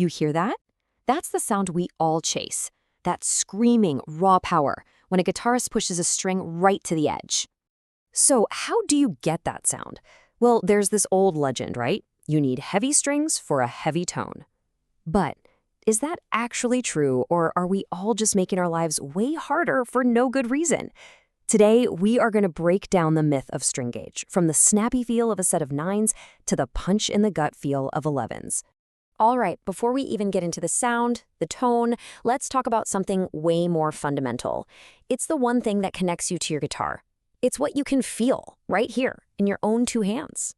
You hear that? That's the sound we all chase. That screaming, raw power when a guitarist pushes a string right to the edge. So how do you get that sound? Well, there's this old legend, right? You need heavy strings for a heavy tone. But is that actually true, or are we all just making our lives way harder for no good reason? Today, we are going to break down the myth of string gauge, from the snappy feel of a set of 9s to the punch-in-the-gut feel of 11s. All right, before we even get into the sound, the tone, let's talk about something way more fundamental. It's the one thing that connects you to your guitar. It's what you can feel right here in your own two hands.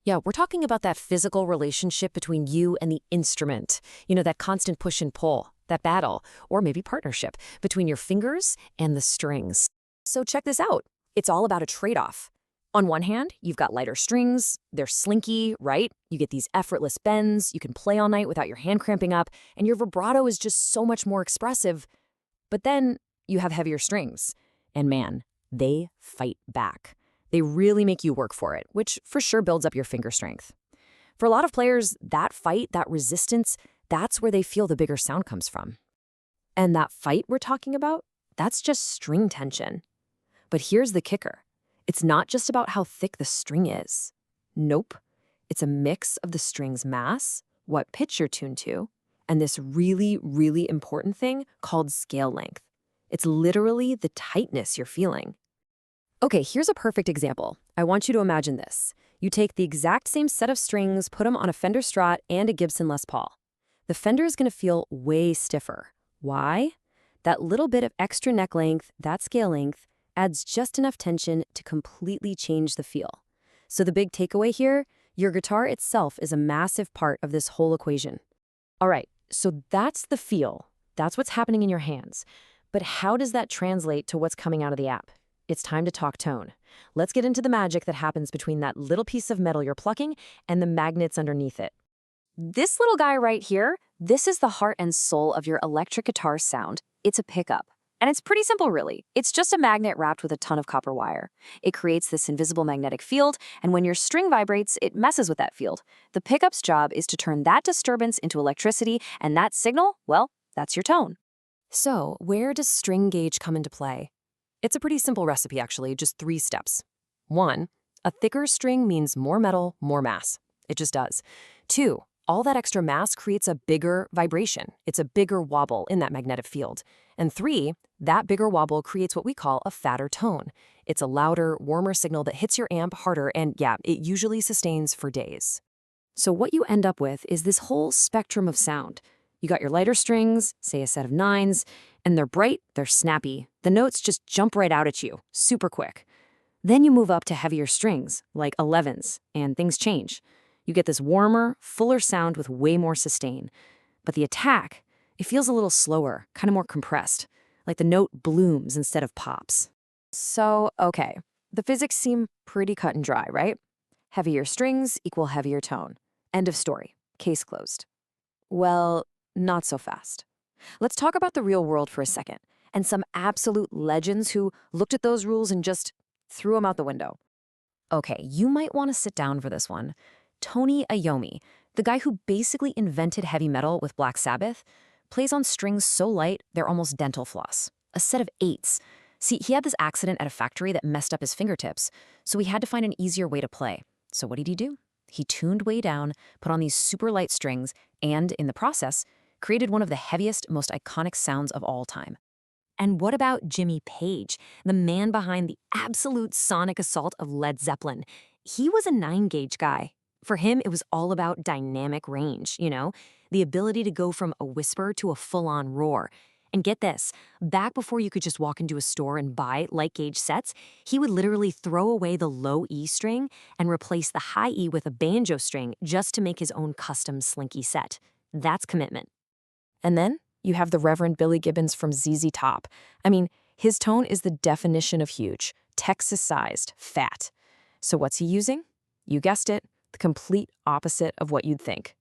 Yeah, we're talking about that physical relationship between you and the instrument. You know, that constant push and pull, that battle, or maybe partnership between your fingers and the strings. So check this out. It's all about a trade-off. On one hand, you've got lighter strings. They're slinky, right? You get these effortless bends. You can play all night without your hand cramping up, and your vibrato is just so much more expressive. But then you have heavier strings, and man, they fight back. They really make you work for it, which for sure builds up your finger strength. For a lot of players, that fight, that resistance, that's where they feel the bigger sound comes from. And that fight we're talking about, that's just string tension. But here's the kicker. It's not just about how thick the string is. Nope. It's a mix of the string's mass, what pitch you're tuned to, and this really, really important thing called scale length. It's literally the tightness you're feeling. Okay, here's a perfect example. I want you to imagine this. You take the exact same set of strings, put them on a Fender Strat and a Gibson Les Paul. The Fender is going to feel way stiffer. Why? That little bit of extra neck length, that scale length, adds just enough tension to completely change the feel. So the big takeaway here, your guitar itself is a massive part of this whole equation. All right, so that's the feel. That's what's happening in your hands. But how does that translate to what's coming out of the app? It's time to talk tone. Let's get into the magic that happens between that little piece of metal you're plucking and the magnets underneath it. This little guy right here, this is the heart and soul of your electric guitar sound. It's a pickup. And it's pretty simple, really. It's just a magnet wrapped with a ton of copper wire. It creates this invisible magnetic field, and when your string vibrates, it messes with that field. The pickup's job is to turn that disturbance into electricity, and that signal, well, that's your tone. So, where does string gauge come into play? It's a pretty simple recipe, actually, just 3 steps. 1, a thicker string means more metal, more mass. It just does. 2, all that extra mass creates a bigger vibration. It's a bigger wobble in that magnetic field. And 3, that bigger wobble creates what we call a fatter tone. It's a louder, warmer signal that hits your amp harder, and yeah, it usually sustains for days. So what you end up with is this whole spectrum of sound. You got your lighter strings, say a set of 9s, and they're bright, they're snappy. The notes just jump right out at you, super quick. Then you move up to heavier strings, like 11s, and things change. You get this warmer, fuller sound with way more sustain. But the attack, it feels a little slower, kind of more compressed, like the note blooms instead of pops. So, okay, the physics seem pretty cut and dry, right? Heavier strings equal heavier tone. End of story. Case closed. Well, not so fast. Let's talk about the real world for a second, and some absolute legends who looked at those rules and just threw them out the window. Okay, you might want to sit down for this one. Tony Iommi, the guy who basically invented heavy metal with Black Sabbath, plays on strings so light they're almost dental floss. A set of 8s. See, he had this accident at a factory that messed up his fingertips, so he had to find an easier way to play. So what did he do? He tuned way down, put on these super light strings, and, in the process, created one of the heaviest, most iconic sounds of all time. And what about Jimmy Page, the man behind the absolute sonic assault of Led Zeppelin? He was a 9-gauge guy. For him, it was all about dynamic range, you know? The ability to go from a whisper to a full-on roar. And get this, back before you could just walk into a store and buy light-gauge sets, he would literally throw away the low E string and replace the high E with a banjo string just to make his own custom slinky set. That's commitment. And then you have the Reverend Billy Gibbons from ZZ Top. I mean, his tone is the definition of huge, Texas-sized, fat. So what's he using? You guessed it, the complete opposite of what you'd think.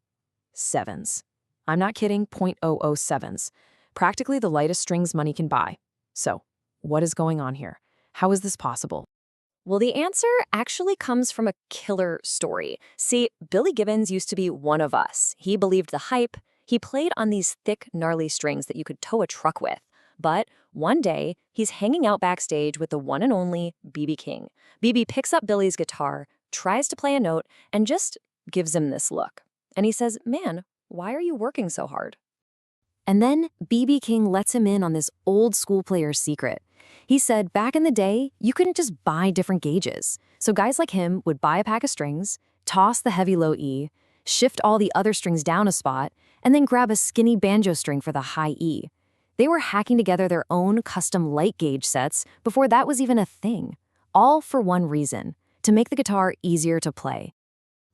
7s. I'm not kidding, .007s. Practically the lightest strings money can buy. So, what is going on here? How is this possible? Well, the answer actually comes from a killer story. See, Billy Gibbons used to be one of us. He believed the hype, He played on these thick, gnarly strings that you could tow a truck with. But one day, he's hanging out backstage with the one and only B.B. King. B.B. picks up Billy's guitar, tries to play a note, and just gives him this look. And he says, "Man, why are you working so hard?" And then B.B. King lets him in on this old school player's secret. He said back in the day, you couldn't just buy different gauges. So guys like him would buy a pack of strings, toss the heavy low E, shift all the other strings down a spot, and then grab a skinny banjo string for the high E. They were hacking together their own custom light gauge sets before that was even a thing. All for one reason, to make the guitar easier to play.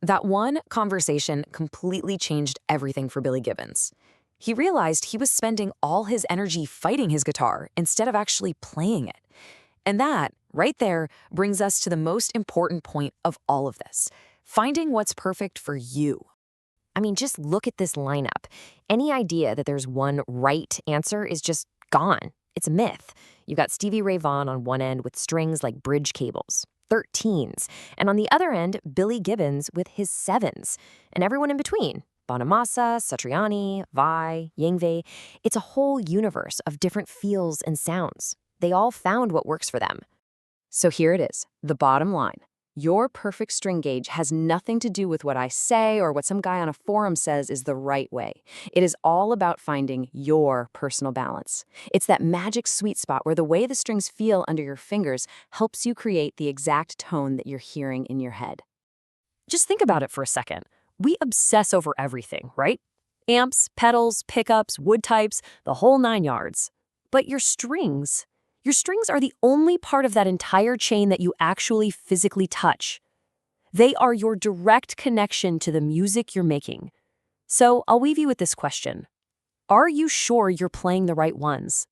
That one conversation completely changed everything for Billy Gibbons. He realized he was spending all his energy fighting his guitar instead of actually playing it. And that, right there, brings us to the most important point of all of this: finding what's perfect for you. I mean, just look at this lineup. Any idea that there's one right answer is just gone. It's a myth. You've got Stevie Ray Vaughan on one end with strings like bridge cables, 13s, and on the other end, Billy Gibbons with his 7s, and everyone in between. Bonamassa, Satriani, Vai, Yngwie. It's a whole universe of different feels and sounds. They all found what works for them. So here it is, the bottom line. Your perfect string gauge has nothing to do with what I say or what some guy on a forum says is the right way. It is all about finding your personal balance. It's that magic sweet spot where the way the strings feel under your fingers helps you create the exact tone that you're hearing in your head. Just think about it for a second. We obsess over everything, right? Amps, pedals, pickups, wood types, the whole 9 yards. But your strings are the only part of that entire chain that you actually physically touch. They are your direct connection to the music you're making. So I'll leave you with this question. Are you sure you're playing the right ones?